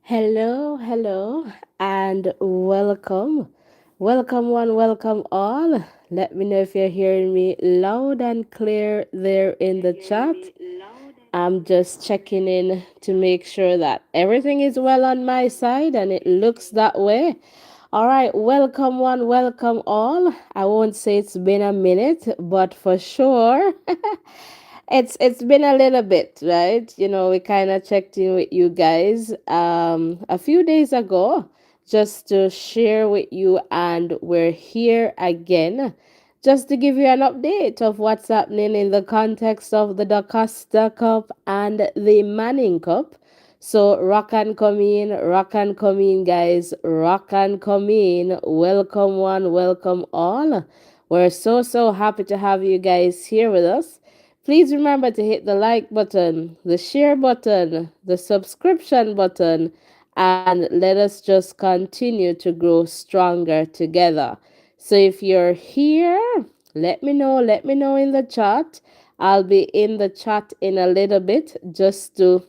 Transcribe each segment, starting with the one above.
Hello, hello, and welcome. Welcome, one, welcome all. Let me know if you're hearing me loud and clear there in the chat. I'm just checking in to make sure that everything is well on my side and it looks that way. All right, welcome, one, welcome all. I won't say it's been a minute, but for sure. It's been a little bit, right? We kind of checked in with you guys a few days ago just to share with you, and we're here again just to give you an update of what's happening in the context of the DaCosta Cup and the Manning Cup. So rock and come in, guys, rock and come in. Welcome one, welcome all. We're so happy to have you guys here with us. Please remember to hit the like button, the share button, the subscription button, and let us just continue to grow stronger together. So if you're here, let me know in the chat. I'll be in the chat in a little bit just to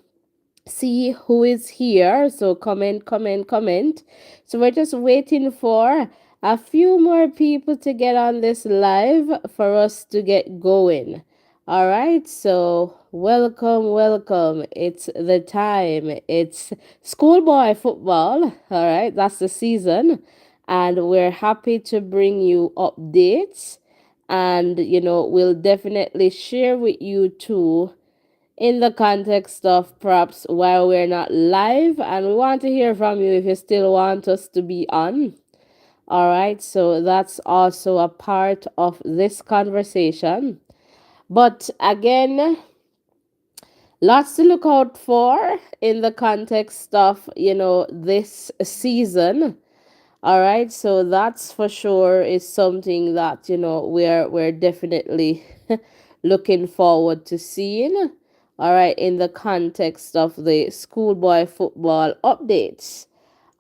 see who is here. So comment, comment, comment. So we're just waiting for a few more people to get on this live for us to get going. All right, so welcome, welcome. It's the time. It's schoolboy football. All right, that's the season. And we're happy to bring you updates. And, we'll definitely share with you too in the context of perhaps while we're not live, and we want to hear from you if you still want us to be on. All right, so that's also a part of this conversation. But again, lots to look out for in the context of, this season. All right, so that's for sure is something that, we're definitely looking forward to seeing. All right, in the context of the schoolboy football updates.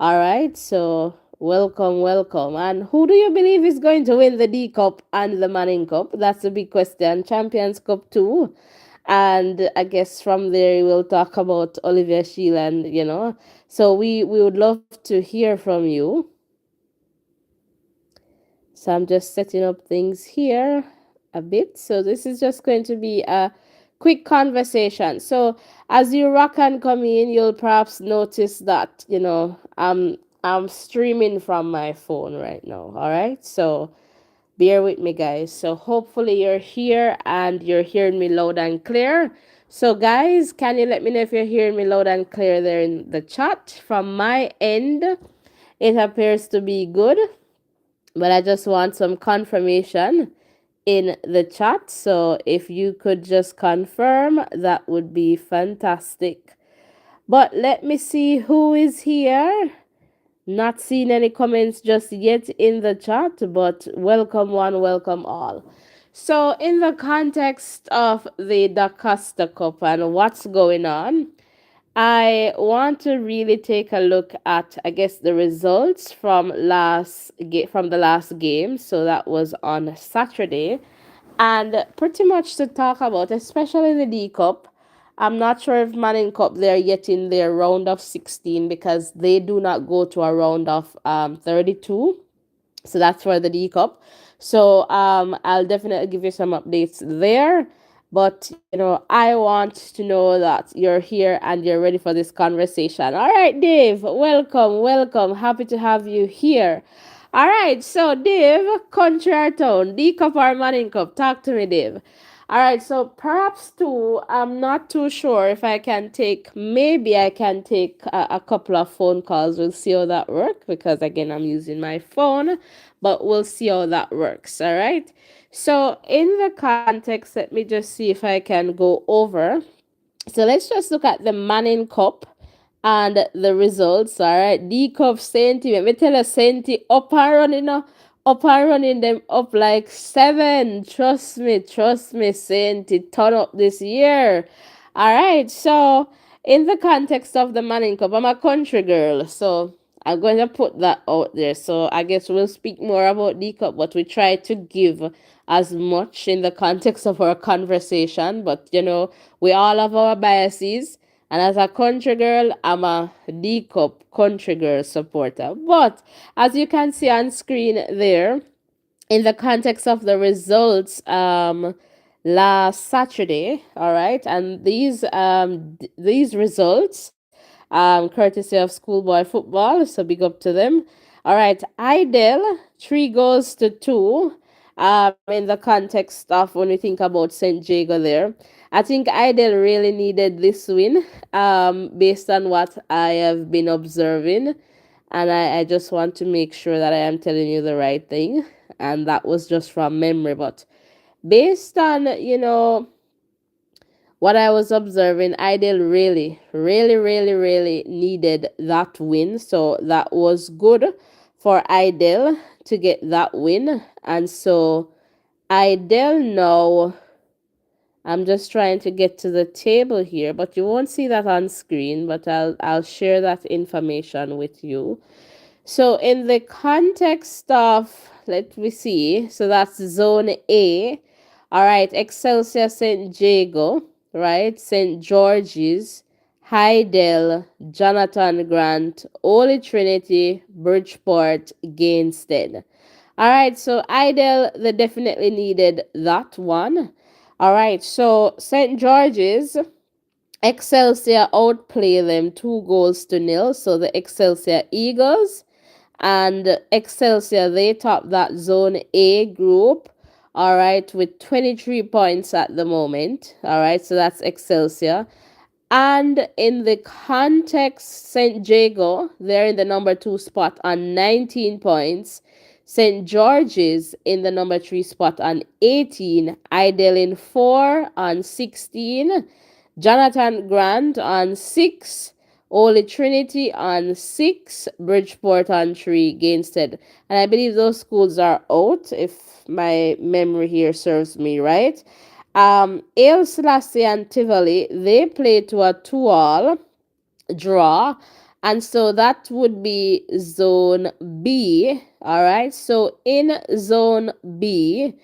All right, so welcome, welcome. And who do you believe is going to win the D Cup and the Manning Cup? That's a big question. Champions Cup too. And I guess from there we'll talk about Olivia Sheeland, So we would love to hear from you. So I'm just setting up things here a bit. So this is just going to be a quick conversation. So as you rock and come in, you'll perhaps notice that, I'm streaming from my phone right now. All right. So bear with me, guys. So hopefully you're here and you're hearing me loud and clear. So guys, can you let me know if you're hearing me loud and clear there in the chat? From my end, it appears to be good, but I just want some confirmation in the chat. So if you could just confirm, that would be fantastic. But let me see who is here. Not seeing any comments just yet in the chat, but welcome one, welcome all. So in the context of the DaCosta Cup and what's going on, I want to really take a look at, I guess, the results from the last game. So that was on Saturday, and pretty much to talk about, especially the D Cup. I'm not sure if Manning Cup they're yet in their round of 16 because they do not go to a round of 32. So that's for the D Cup. So I'll definitely give you some updates there. But I want to know that you're here and you're ready for this conversation. All right, Dave, welcome, welcome. Happy to have you here. All right, so Dave, country or town, D Cup or Manning Cup? Talk to me, Dave. All right, so perhaps too, I'm not too sure if I can take, maybe I can take a couple of phone calls. We'll see how that works because, again, I'm using my phone, but we'll see how that works. All right. So, in the context, let me just see if I can go over. So, let's just look at the Manning Cup and the results. All right. D Cup Sainty, let me tell you, Sainty up and running, up and running them up like 7. Trust me, Sainty turn up this year. All right. So, in the context of the Manning Cup, I'm a country girl. So, I'm going to put that out there. So, I guess we'll speak more about D Cup, but we try to give as much in the context of our conversation. But, we all have our biases. And as a country girl, I'm a D Cup country girl supporter. But as you can see on screen there, in the context of the results last Saturday, all right, and these results courtesy of schoolboy football, so big up to them. All right, Idel 3 goals to 2. In the context of when we think about St. Jago there, I think Idel really needed this win based on what I have been observing, and I just want to make sure that I am telling you the right thing, and that was just from memory, but based on what I was observing, Idol really, really, really, really needed that win. So that was good for Idol to get that win. And so Idol now, I'm just trying to get to the table here, but you won't see that on screen, but I'll share that information with you. So in the context of, let me see, so that's zone A. All right, Excelsior St. Jago, right? St. George's, Hydel, Jonathan Grant, Holy Trinity, Bridgeport, Gainsted. All right, so Idel, they definitely needed that one. All right, so St. George's, Excelsior outplay them 2 goals to 0. So the Excelsior Eagles and Excelsior, they top that zone A group. All right, with 23 points at the moment. All right, so that's Excelsior. And in the context, St. Jago, they're in the number 2 spot on 19 points. St. George's in the number 3 spot on 18. Idel in 4 on 16. Jonathan Grant on 6. Holy Trinity on 6. Bridgeport on 3. Gainsted. And I believe those schools are out, if my memory here serves me right. Ale Selassie and Tivoli, they played to a 2-all draw, and so that would be zone B. All right, so in zone B,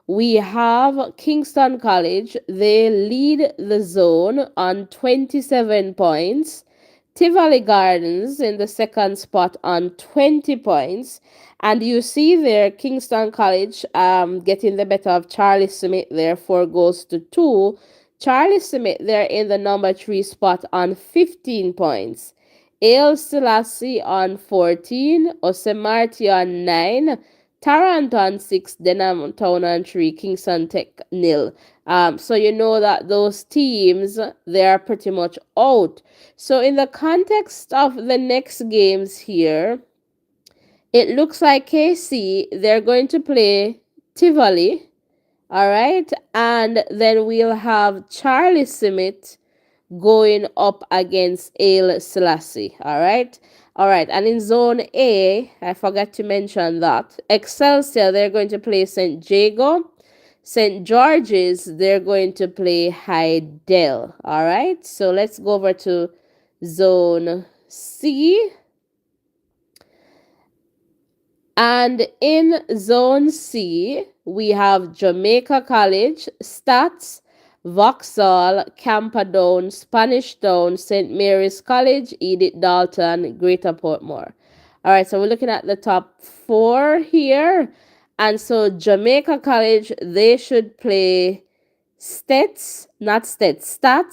we have Kingston College. They lead the zone on 27 points. Tivoli Gardens in the second spot on 20 points. And you see there Kingston College getting the better of Charlie Smith there, 4 goals to 2. Charlie Smith there in the number 3 spot on 15 points. Ale Selassie on 14, Osemarti on 9, Tarrant on 6, Denham Town on 3, Kingston Tech 0. So you know that those teams, they are pretty much out. So in the context of the next games here, it looks like KC, they're going to play Tivoli, all right? And then we'll have Charlie Smith going up against Ale Selassie, all right? All right, and in zone A, I forgot to mention that. Excelsior, they're going to play St. Jago. St. George's, they're going to play Hydel, all right? So let's go over to zone C. And in zone C, we have Jamaica College, Stats, Vauxhall, Camperdown, Spanish Town, St. Mary's College, Edith Dalton, Greater Portmore. All right, so we're looking at the top 4 here. And so Jamaica College, they should play Stats,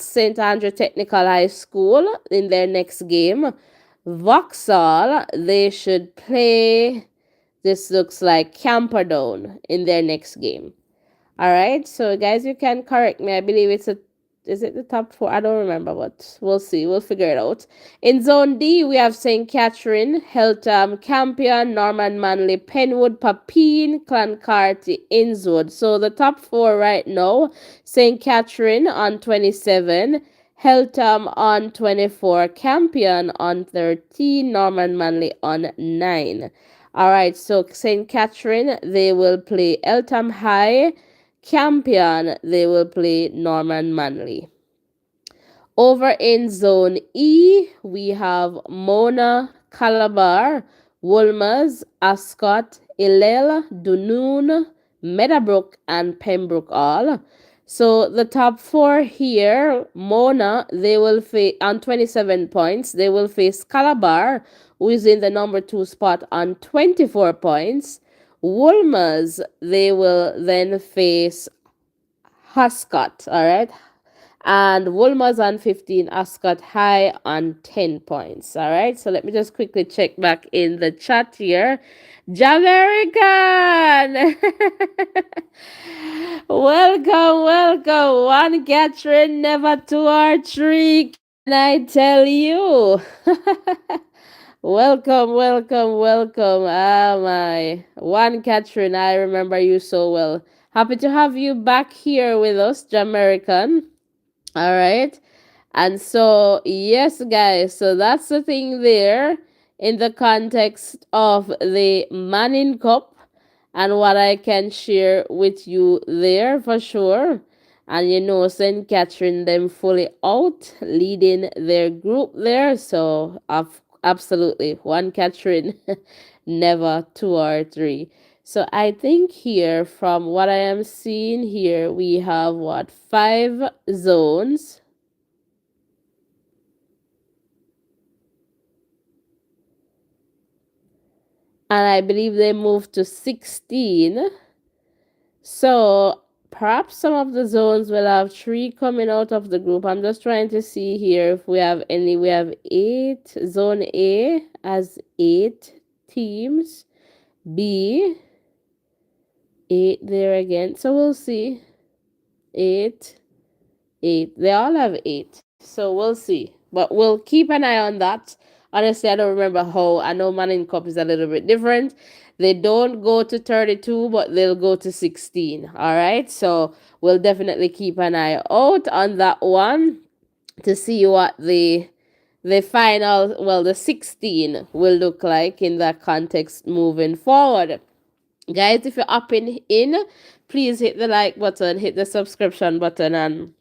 St. Andrew Technical High School in their next game. Vauxhall, they should play, this looks like Camperdown in their next game. All right, so guys, you can correct me. I believe is it the top 4? I don't remember, but we'll see. We'll figure it out. In zone D, we have St. Catherine, Heltham, Campion, Norman Manley, Penwood, Papine, Clancarty, Innswood. So the top 4 right now, St. Catherine on 27, Heltham on 24, Campion on 13, Norman Manley on 9. All right, so St. Catherine, they will play Eltham High. Campion, they will play Norman Manley. Over in zone E, we have Mona, Calabar, Wolmer's, Ascot, Hillel, Dunoon, Meadowbrook, and Pembroke all. So the top four here, Mona, they will face on 27 points. They will face Calabar, who is in the number two spot on 24 points. Wolmers, they will then face Huscott, all right? And Wolmer's on 15, Ascot High on 10 points. All right, so let me just quickly check back in the chat here. Jamaican! Welcome, welcome. One Catherine, never two or three. Can I tell you? Welcome, welcome, welcome. Ah, my. One Catherine, I remember you so well. Happy to have you back here with us, Jamaican. All right. And so, yes, guys, so that's the thing there in the context of the Manning Cup and what I can share with you there for sure. And St. Catherine them fully out leading their group there. So, absolutely, one Catherine, never two or three. So I think here, from what I am seeing here, we have what, 5 zones. And I believe they moved to 16. So perhaps some of the zones will have 3 coming out of the group. I'm just trying to see here if we have any. We have 8. Zone A has 8 teams. B, 8 there again. So we'll see. 8, 8. They all have 8. So we'll see. But we'll keep an eye on that. Honestly, I don't remember how. I know Manning Cup is a little bit different. They don't go to 32, but they'll go to 16. All right. So we'll definitely keep an eye out on that one to see what the final, well, the 16 will look like in that context moving forward. Guys, if you're up in, please hit the like button, hit the subscription button, and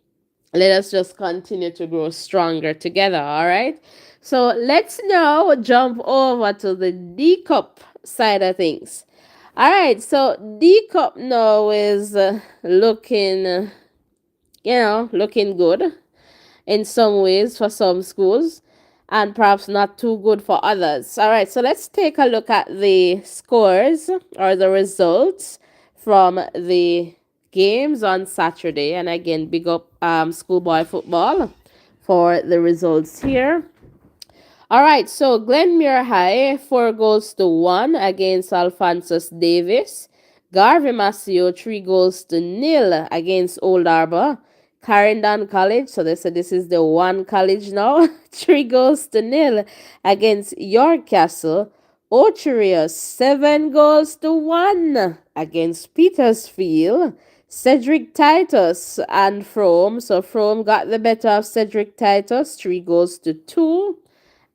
let us just continue to grow stronger together. All right. So let's now jump over to the D cup side of things. All right. So D cup now is looking, looking good in some ways for some schools and perhaps not too good for others. All right, so let's take a look at the scores or the results from the games on Saturday. And again, big up schoolboy football for the results here. All right, so Glenmuir High, 4 goals to 1 against Alphonsus Davis. Garvey Massio, 3 goals to 0 against Old Arbor. Clarendon College, so they said this is the one college now, 3 goals to 0 against York Castle. Ocherius, 7 goals to 1 against Petersfield. Cedric Titus and Frome, so Frome got the better of Cedric Titus, 3 goals to 2.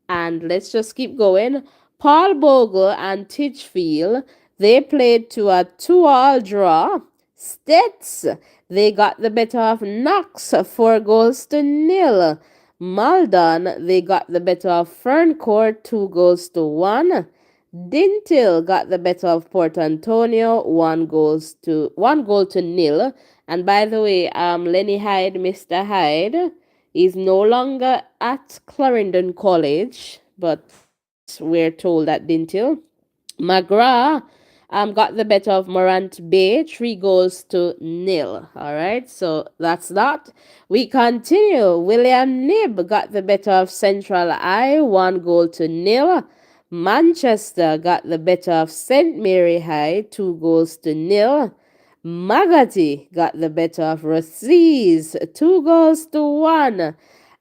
And let's just keep going. Paul Bogle and Titchfield, they played to a 2-all draw. Stets, they got the better of Knox, 4 goals to 0. Maldon, they got the better of Ferncourt, 2 goals to 1. Dintil got the better of Port Antonio, 1 goal to 0. And by the way, Lenny Hyde, Mr. Hyde, is no longer at Clarendon College, but we're told at Dintil. McGrath got the better of Morant Bay, 3 goals to 0. All right, so that's that. We continue. William Nib got the better of Central I, 1 goal to 0. Manchester got the better of St. Mary High, 2 goals to 0. Magati got the better of Rosses, 2 goals to 1.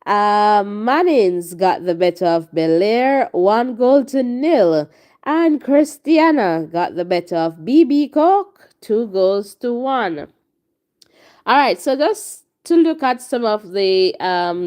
Mannings got the better of Belair, 1 goal to 0. And Christiana got the better of BB Cook, 2 goals to 1. All right, so just to look at some of the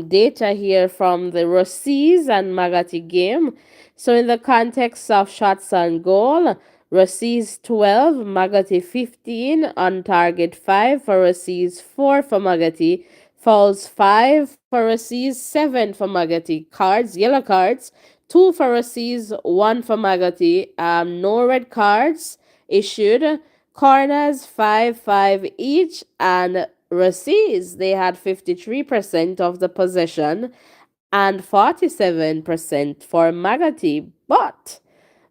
data here from the Rosses and Magati game. So in the context of shots on goal, Rosses 12, Magati 15, on target 5 for Rosses, 4 for Magati, fouls 5 for Rosses, 7 for Magati, cards, yellow cards, 2 for Rosses, 1 for Magati, no red cards issued, corners 5 each, and Rockies. They had 53% of the possession and 47% for Magati. But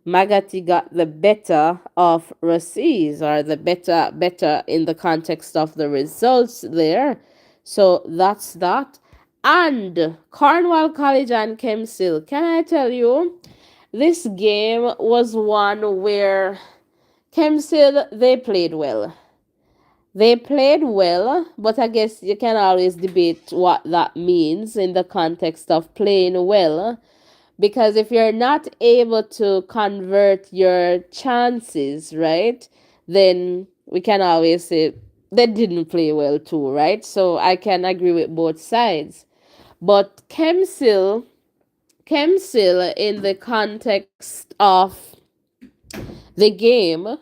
Magati got the better of Rockies, or the better in the context of the results there. So that's that. And Cornwall College and Kemsill. Can I tell you, this game was one where Kemsill, they played well. They played well, but I guess you can always debate what that means in the context of playing well. Because if you're not able to convert your chances, right, then we can always say they didn't play well too, right? So I can agree with both sides. But Kemsil in the context of the game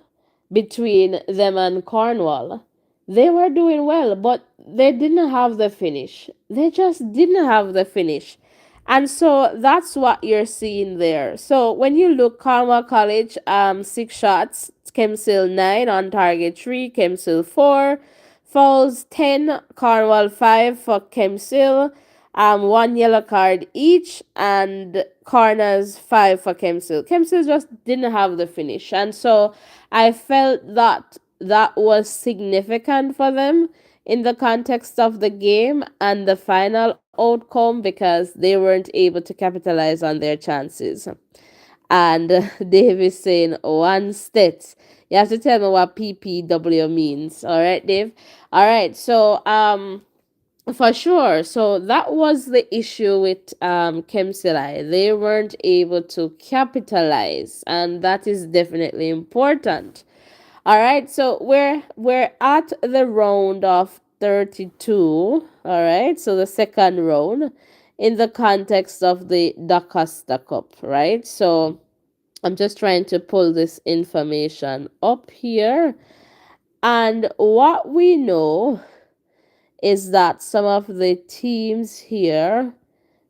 between them and Cornwall, they were doing well, but they didn't have the finish. They just didn't have the finish. And so that's what you're seeing there. So when you look, Cornwall College, 6 shots, Kemsil 9, on target 3, Kemsil 4, fouls 10, Cornwall 5 for Kemsil, one yellow card each, and corners 5 for Kemsil. Kemsil just didn't have the finish, and so I felt that that was significant for them in the context of the game and the final outcome, because they weren't able to capitalize on their chances. And Dave is saying one stat. You have to tell me what PPW means. All right, Dave. All right. So for sure. So that was the issue with Kemsilai. They weren't able to capitalize, and that is definitely important. All right, so we're at the round of 32. All right, so the second round in the context of the DaCosta Cup, right? So I'm just trying to pull this information up here, and what we know is that some of the teams here,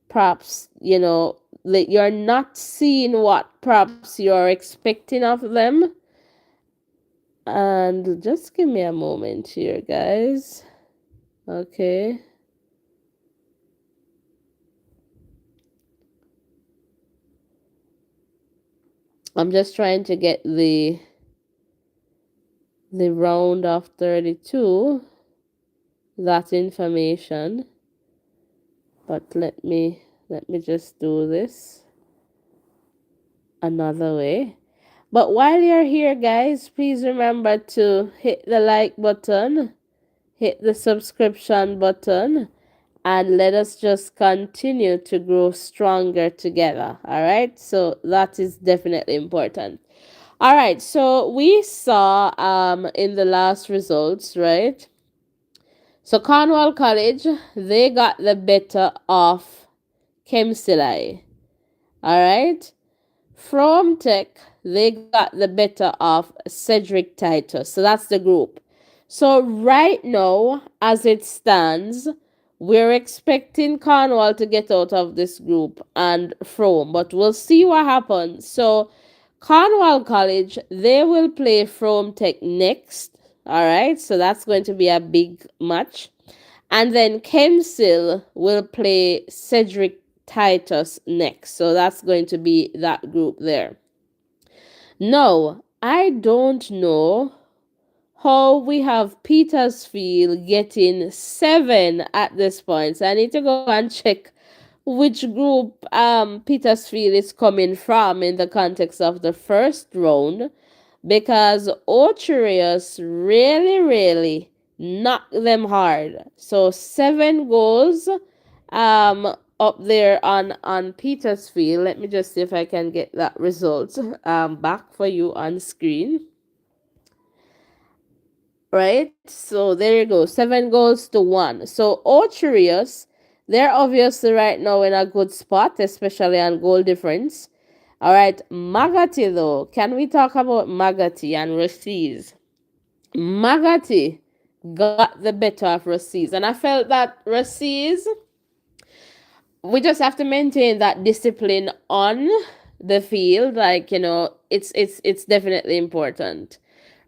perhaps, you're not seeing what perhaps you're expecting of them. And just give me a moment here, guys. Okay. I'm just trying to get the round of 32, that information. But let me just do this another way. But while you're here, guys, please remember to hit the like button, hit the subscription button, and let us just continue to grow stronger together. All right, so that is definitely important. All right, so we saw in the last results, right? So Cornwall College, they got the better of Kemsilai. All right, from Tech, they got the better of Cedric Titus. So that's the group. So right now, as it stands, we're expecting Cornwall to get out of this group and Frome, but we'll see what happens. So Cornwall College, they will play Frome Tech next. All right, so that's going to be a big match. And then Kemsil will play Cedric Titus next. So that's going to be that group there. No, I don't know how we have Petersfield getting 7 at this point. So I need to go and check which group Petersfield is coming from in the context of the first round, because Ocherius really knocked them hard. So 7 goals up there on Petersfield. Let me just see if I can get that result back for you on screen. Right, so there you go, 7 goals to 1. So Ocherius, they're obviously right now in a good spot, especially on goal difference. All right, Magati though, can we talk about Magati and Rockies? Magati got the better of Rockies, and I felt that Rockies, we just have to maintain that discipline on the field. Like, it's definitely important,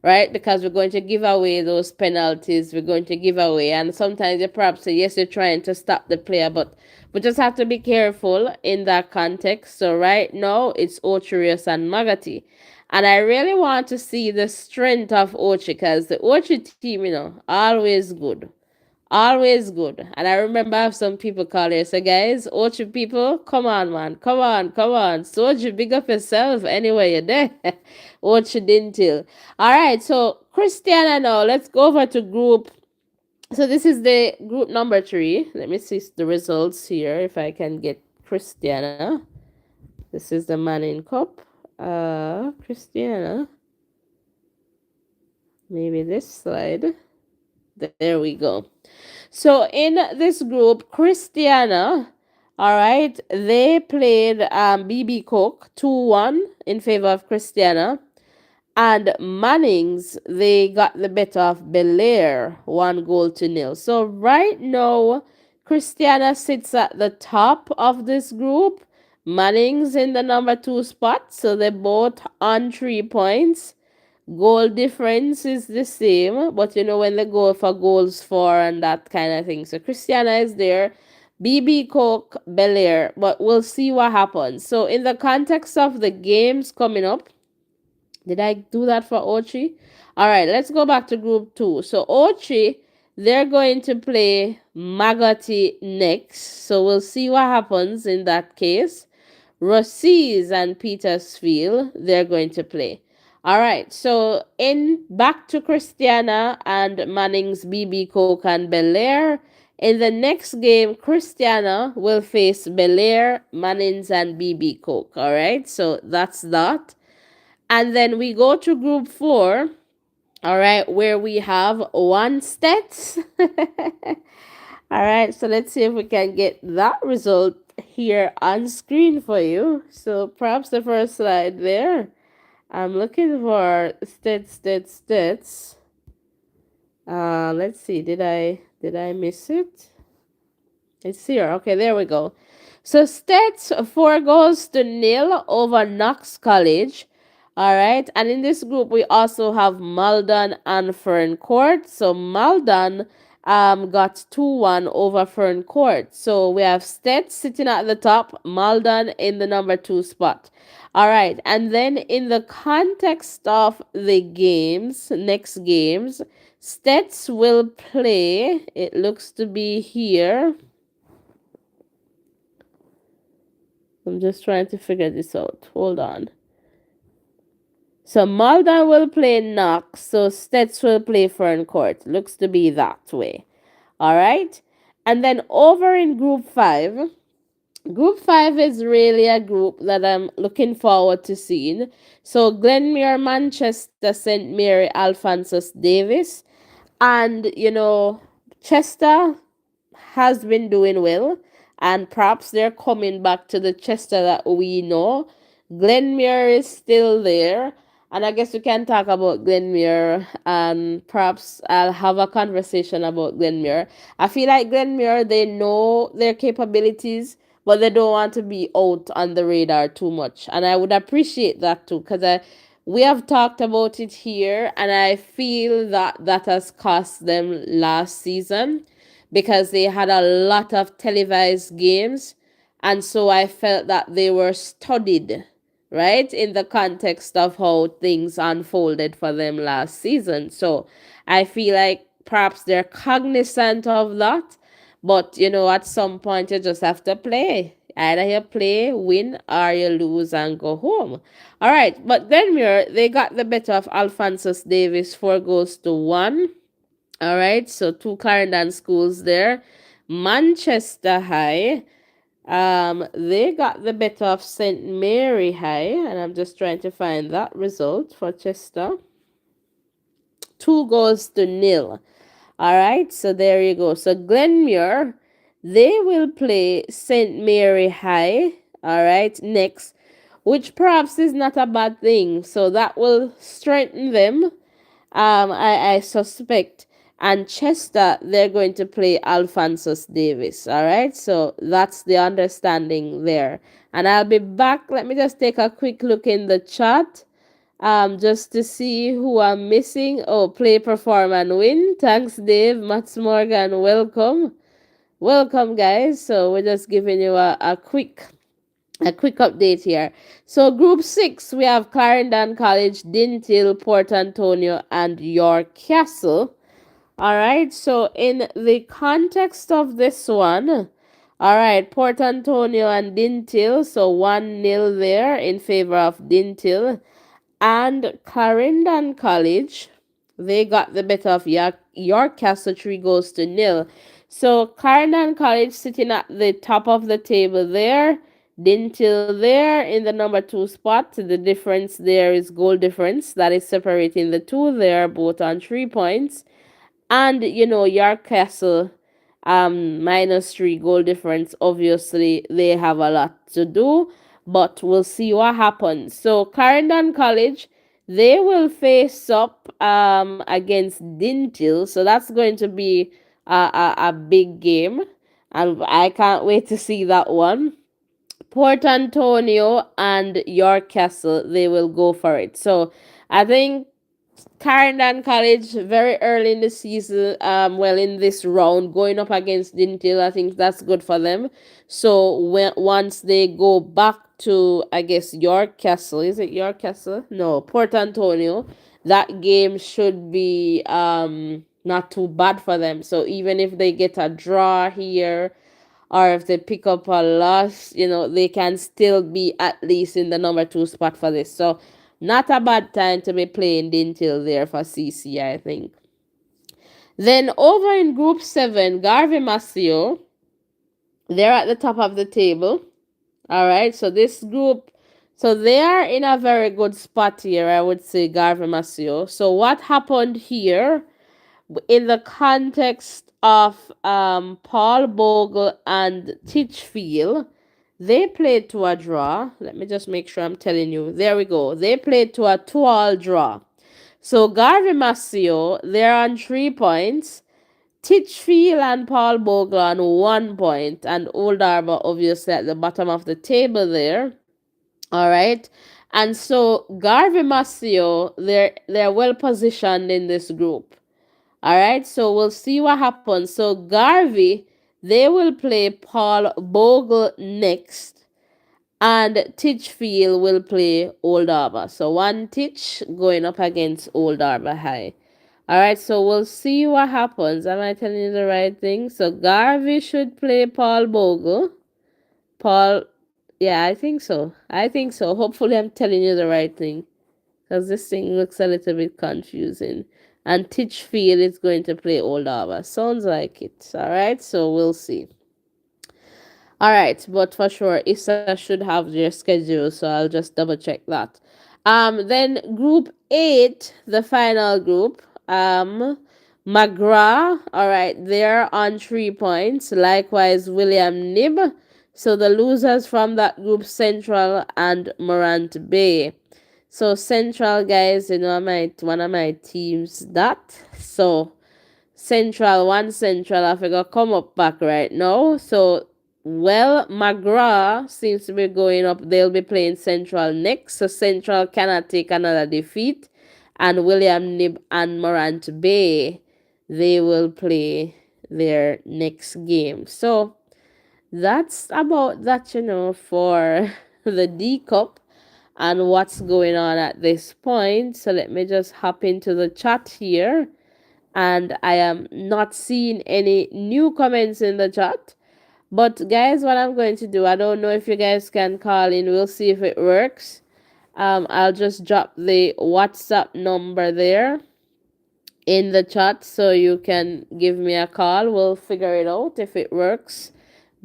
right? Because we're going to give away those penalties. We're going to give away, and sometimes you perhaps say yes, you're trying to stop the player, but we just have to be careful in that context. So right now it's Ocherius and Magati. And I really want to see the strength of Ochi because the Ochi team, always good. Always good. And I remember I have some people call here. So guys, Ochi people, come on man. Come on, come on. Soji, big up yourself anyway you're there. Ochi Dintil. Alright, so Christiana now. Let's go over to group. So this is the group number 3. Let me see the results here if I can get Christiana. This is the Manning Cup. Christiana. Maybe this slide. There we go. So in this group, Christiana, all right, they played BB Cook 2-1 in favor of Christiana. And Mannings, they got the better of Belair, 1-0. So right now, Christiana sits at the top of this group. Mannings in the number 2 spot. So they're both on 3 points. Goal difference is the same, but when they go for goals for and that kind of thing. So Christiana is there, BB Cook, Belair, but we'll see what happens. So in the context of the games coming up, did I do that for Ochi? All right, let's go back to group 2. So Ochi, they're going to play Magati next. So we'll see what happens in that case. Rossies and Petersfield, they're going to play. All right, so in back to Christiana and Manning's BB Coke and Belair. In the next game, Christiana will face Belair, Manning's, and BB Coke. All right, so that's that. And then we go to group 4, all right, where we have one stats. All right, so let's see if we can get that result here on screen for you. So perhaps the first slide there. I'm looking for stats. Let's see. Did I miss it? It's here. Okay, there we go. So Stats 4-0 over Knox College. All right, and in this group we also have Malden and Fern Court. So Malden got 2-1 over Fern Court. So we have Stats sitting at the top, Malden in the number 2 spot. All right, and then in the context of the games, next games, Stets will play, it looks to be here. I'm just trying to figure this out. Hold on. So Malden will play Knox, so Stets will play Fern Court. Looks to be that way. All right, and then over in Group 5, Group 5 is really a group that I'm looking forward to seeing. So Glenmuir, Manchester, St. Mary, Alphonsus Davis. And, Chester has been doing well. And perhaps they're coming back to the Chester that we know. Glenmuir is still there. And I guess we can talk about Glenmuir, and perhaps I'll have a conversation about Glenmuir. I feel like Glenmuir, they know their capabilities, but they don't want to be out on the radar too much. And I would appreciate that too, because we have talked about it here, and I feel that that has cost them last season because they had a lot of televised games. And so I felt that they were studied, right, in the context of how things unfolded for them last season. So I feel like perhaps they're cognizant of that, but at some point you just have to play. Either you play, win, or you lose and go home. All right, but Glenmuir, they got the better of Alphonsus Davis, 4-1. All right, so 2 Clarendon schools there. Manchester High, they got the better of St. Mary High, and I'm just trying to find that result for Chester. 2-0. All right, so there you go. So Glenmuir, they will play St. Mary High, all right, next, which perhaps is not a bad thing. So that will strengthen them, I suspect. And Chester, they're going to play Alphonsus Davis. All right, so that's the understanding there. And I'll be back. Let me just take a quick look in the chat. just to see who I'm missing. Oh, play, perform, and win. Thanks, Dave. Mats Morgan, welcome. Welcome, guys. So we're just giving you a quick update here. So Group 6, we have Clarendon College, Dintil, Port Antonio, and York Castle. All right. So in the context of this one, all right, Port Antonio and Dintil. So 1-0 there in favor of Dintil. And Clarendon College, they got the better of York Castle 3 goals to 0. So Clarendon College sitting at the top of the table there. Dintil there in the number 2 spot. The difference there is goal difference that is separating the two. They are both on 3 points. And York Castle, -3 goal difference. Obviously, they have a lot to do, but we'll see what happens. So Clarendon College, they will face up against Dintil, so that's going to be a big game, and I can't wait to see that one. Port Antonio and York Castle, they will go for it. So I think Clarendon College very early in the season, well, in this round, going up against Dintil, I think that's good for them. So once they go back to, I guess, York Castle, is it York Castle? No, Port Antonio. That game should be not too bad for them. So even if they get a draw here, or if they pick up a loss, they can still be at least in the number 2 spot for this. So not a bad time to be playing Dintil there for CC, I think. Then over in Group 7, Garvey Masio, they're at the top of the table. All right, so this group, so they are in a very good spot here, I would say, Garvey Masio. So what happened here in the context of Paul Bogle and Titchfield, they played to a draw. Let me just make sure I'm telling you. There we go. They played to a 2-all draw. So Garvey Masio, they're on 3 points. Titchfield and Paul Bogle on 1 point. And Old Harbor obviously at the bottom of the table there. All right. And so Garvey Masio, they're well positioned in this group. All right, so we'll see what happens. So Garvey, they will play Paul Bogle next, and Titchfield will play Old Harbor. So one Titch going up against Old Harbor High. All right, so we'll see what happens. Am I telling you the right thing? So Garvey should play Paul Bogle. Paul, yeah, I think so. I think so. Hopefully, I'm telling you the right thing, because this thing looks a little bit confusing. And Titchfield is going to play Old Harbor. Sounds like it. All right, so we'll see. All right, but for sure, Issa should have their schedule, so I'll just double check that. Then Group 8, the final group. McGrath, all right, they're on 3 points. Likewise, William Nib. So the losers from that group, Central and Morant Bay. So Central, guys, one of my teams that. So Central, I forgot come up back right now. So McGrath seems to be going up. They'll be playing Central next. So Central cannot take another defeat. And William Nib and Morant Bay, they will play their next game. So that's about that, for the D Cup and what's going on at this point. So let me just hop into the chat here. And I am not seeing any new comments in the chat. But guys, what I'm going to do, I don't know if you guys can call in. We'll see if it works. I'll just drop the WhatsApp number there in the chat so you can give me a call. We'll figure it out if it works.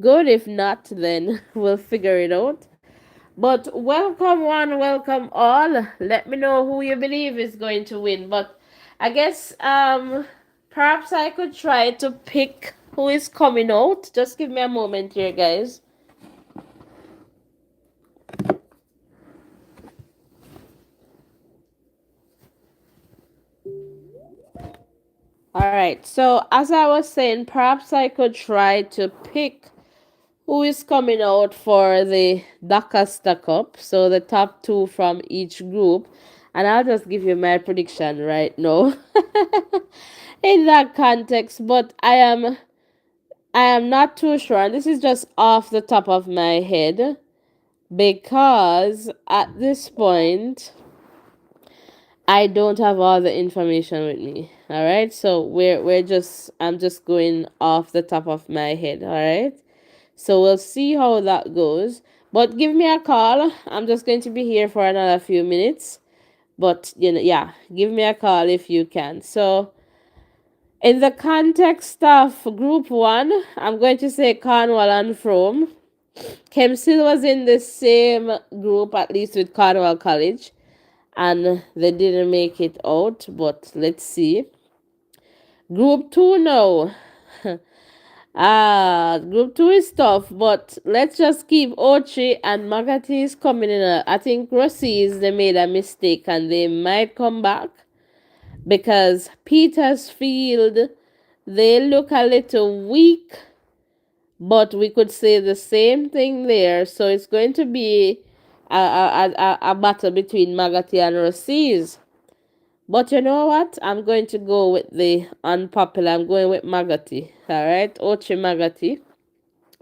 Good. If not, then we'll figure it out. But welcome one, welcome all. Let me know who you believe is going to win. But I guess perhaps I could try to pick who is coming out. Just give me a moment here, guys. All right. So as I was saying, perhaps I could try to pick who is coming out for the DaCosta Cup. So the top 2 from each group. And I'll just give you my prediction right now in that context. But I am not too sure, and this is just off the top of my head because at this point I don't have all the information with me. All right, so we're just I'm just going off the top of my head. All right, so we'll see how that goes. But give me a call. I'm just going to be here for another few minutes. But yeah, give me a call if you can. So in the context of group one, I'm going to say Cornwall and Frome. Kempsey was in the same group, at least with Cornwall College, and they didn't make it out, but let's see. Group 2 now. Group 2 is tough, but let's just keep Ochi and Magatis coming in. I think Rossies, they made a mistake and they might come back because Petersfield, they look a little weak, but we could say the same thing there. So it's going to be a battle between Magati and Rossies. But you know what? I'm going to go with the unpopular. I'm going with Magati. All right, Ochi Magati.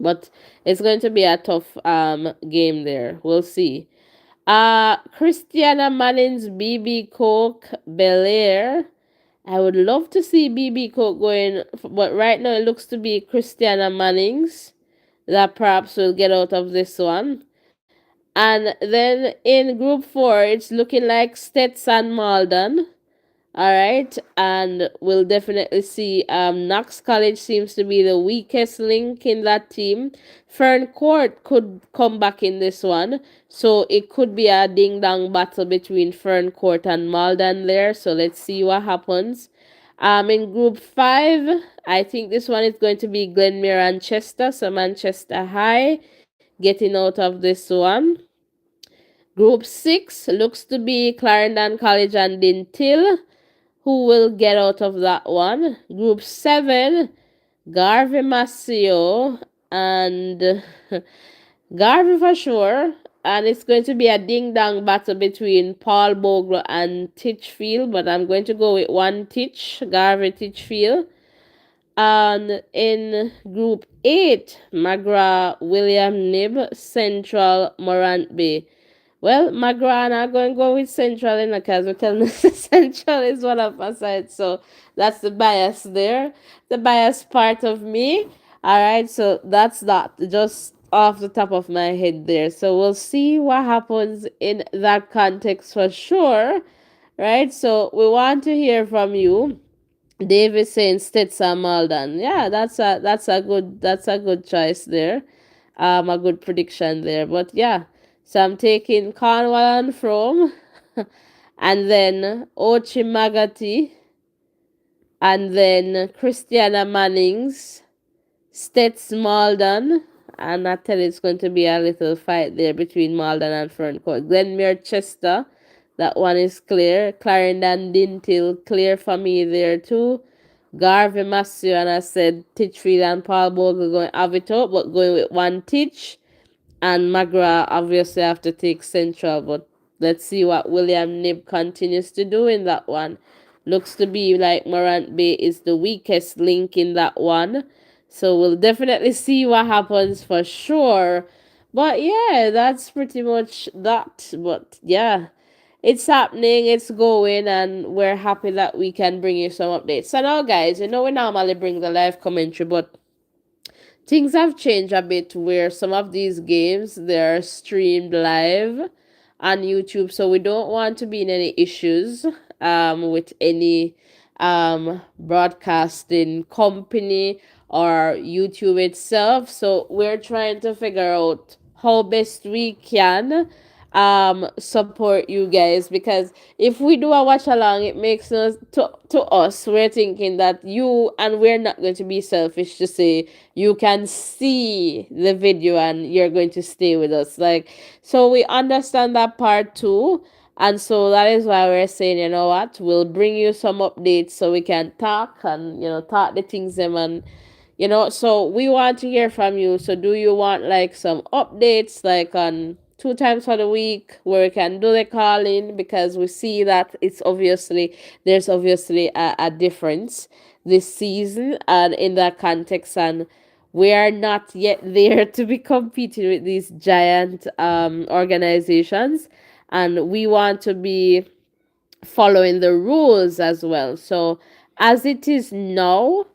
But it's going to be a tough game there. We'll see. Christiana Manning's BB Coke Belair. I would love to see BB Coke going, but right now it looks to be Christiana Manning's that perhaps will get out of this one. And then in group 4, it's looking like Stetson Malden. All right, and we'll definitely see. Knox College seems to be the weakest link in that team. Fern Court could come back in this one, so it could be a ding dong battle between Fern Court and Malden there. So let's see what happens. In group 5, I think this one is going to be Glenmere and Chester. So Manchester High getting out of this one. Group 6 looks to be Clarendon College and Dintil who will get out of that one. Group 7, Garvey Masio and Garvey for sure. And it's going to be a ding-dong battle between Paul Bogle and Titchfield, but I'm going to go with one Garvey Titchfield. And in Group 8, Magra, William Nib, Central, Morant Bay. Well, Magra, I'm going to go with Central in because we're telling us Central is one of my sides. So that's the bias there. The bias part of me. All right, so that's that. Just off the top of my head there. So we'll see what happens in that context for sure. Right? So we want to hear from you. David saying Stetson Malden. Yeah, that's a good choice there. A good prediction there. But yeah. So I'm taking Cornwall and Frome and then Ochi Magati and then Christiana Mannings, Stets Malden, and I tell you it's going to be a little fight there between Malden and Ferncourt. Glenmere Chester, that one is clear. Clarendon Dintil, clear for me there too. Garvey Massey, and I said Titchfield and Paul Bogle going have it up, but going with one Titch. And Magra obviously have to take Central, but let's see what William Nib continues to do in that one. Looks to be like Morant Bay is the weakest link in that one. So we'll definitely see what happens for sure. But yeah, that's pretty much that. But yeah, it's happening, it's going, and we're happy that we can bring you some updates. So now, guys, we normally bring the live commentary, but things have changed a bit where some of these games they're streamed live on YouTube, so we don't want to be in any issues with any broadcasting company or YouTube itself. So we're trying to figure out how best we can support you guys, because if we do a watch along, it makes us to us, we're thinking that you, and we're not going to be selfish to say you can see the video and you're going to stay with us, like, so we understand that part too. And so that is why we're saying, you know what, we'll bring you some updates so we can talk and talk the things them, and so we want to hear from you. So do you want like some updates like on 2 times for the week where we can do the calling, because we see that there's obviously a difference this season and in that context, and we are not yet there to be competing with these giant organizations, and we want to be following the rules as well. So as it is now,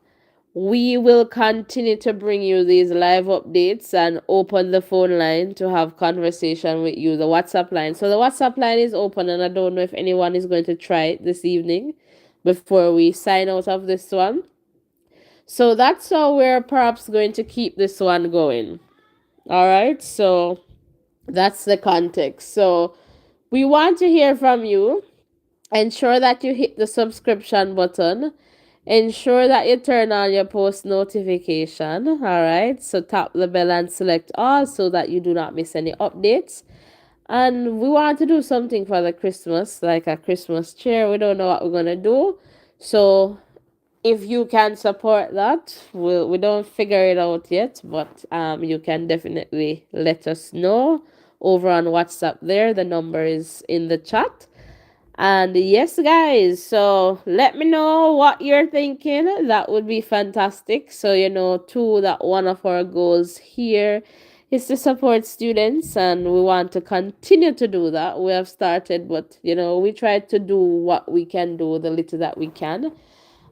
we will continue to bring you these live updates and open the phone line to have conversation with you, the WhatsApp line. So the WhatsApp line is open, and I don't know if anyone is going to try it this evening before we sign out of this one. So that's how we're perhaps going to keep this one going. All right. So that's the context. So we want to hear from you. Ensure that you hit the subscription button. Ensure that you turn on your post notification. All right. So tap the bell and select all so that you do not miss any updates. And we want to do something for the Christmas, like a Christmas cheer. We don't know what we're going to do. So if you can support that, we don't figure it out yet, but you can definitely let us know over on WhatsApp there. The number is in the chat. And yes, guys, so let me know what you're thinking. That would be fantastic. So, too, that one of our goals here is to support students, and we want to continue to do that. We have started, but, we try to do what we can do, the little that we can.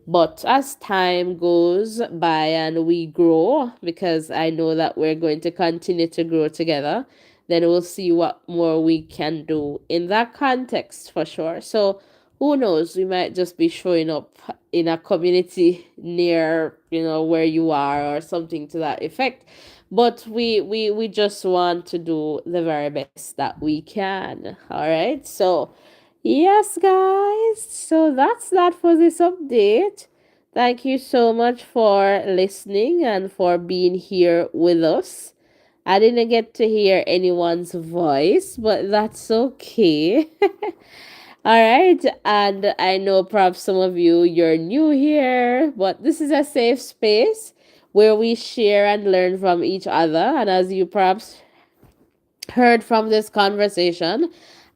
But as time goes by and we grow, because I know that we're going to continue to grow together, then we'll see what more we can do in that context for sure. So who knows, we might just be showing up in a community near, where you are or something to that effect. But we just want to do the very best that we can. All right. So yes, guys. So that's that for this update. Thank you so much for listening and for being here with us. I didn't get to hear anyone's voice, but that's okay. All right. And I know perhaps some of you're new here, but this is a safe space where we share and learn from each other. And as you perhaps heard from this conversation,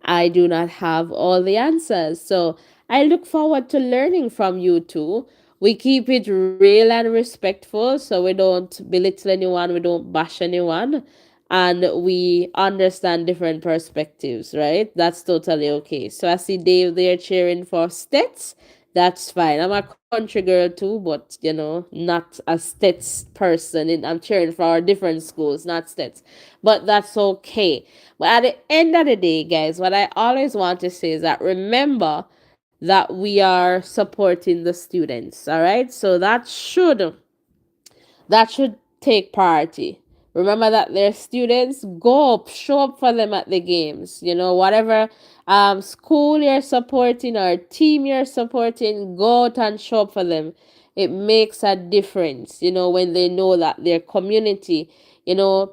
I do not have all the answers. So I look forward to learning from you too. We keep it real and respectful, so we don't belittle anyone, we don't bash anyone, and we understand different perspectives, right? That's totally okay. So I see Dave there cheering for Stets. That's fine. I'm a country girl too, but not a Stets person. I'm cheering for our different schools, not Stets. But that's okay. But at the end of the day, guys, what I always want to say is that remember that we are supporting the students. All right. So that should take priority. Remember that they're students. Go up, show up for them at the games. Whatever school you're supporting or team you're supporting, go out and show up for them. It makes a difference, when they know that their community,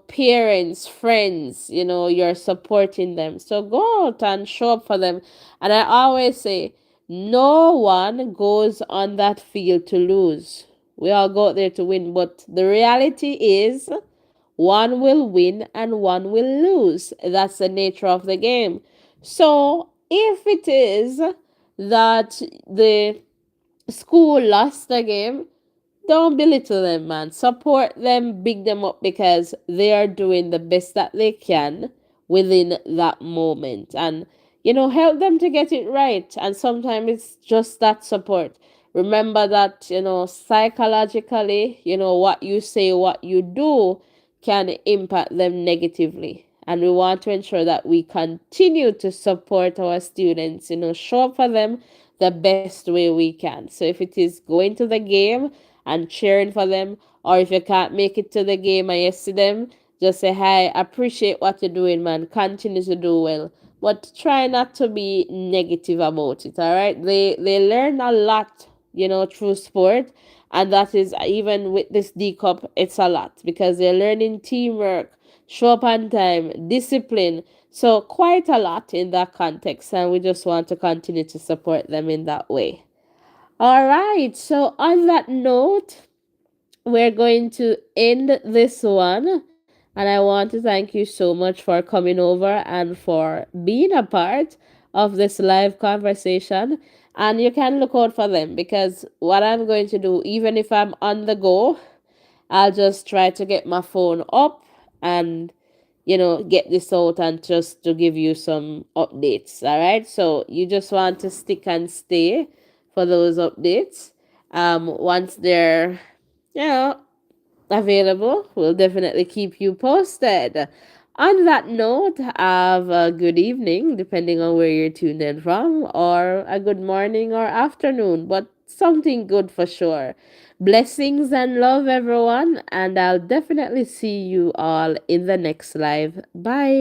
parents, friends, you're supporting them. So go out and show up for them. And I always say, no one goes on that field to lose. We all go out there to win, but the reality is one will win and one will lose. That's the nature of the game. So if it is that the school lost the game, don't belittle them, man. Support them, big them up, because they are doing the best that they can within that moment. And, help them to get it right. And sometimes it's just that support. Remember that, psychologically, what you say, what you do can impact them negatively. And we want to ensure that we continue to support our students, show up for them the best way we can. So if it is going to the game and cheering for them, or if you can't make it to the game and you see them, just say hi, appreciate what you're doing, man, continue to do well, but try not to be negative about it. All right, they learn a lot, through sport, and that is, even with this D cup, it's a lot, because they're learning teamwork, show up on time, discipline. So quite a lot in that context, and we just want to continue to support them in that way. All right, so on that note, we're going to end this one. And I want to thank you so much for coming over and for being a part of this live conversation. And you can look out for them, because what I'm going to do, even if I'm on the go, I'll just try to get my phone up and, get this out and just to give you some updates. All right. So you just want to stick and stay for those updates. Once they're, you know, available, we'll definitely keep you posted. On that note, have a good evening, depending on where you're tuned in from, or a good morning or afternoon, but something good for sure. Blessings and love, everyone, and I'll definitely see you all in the next live. Bye.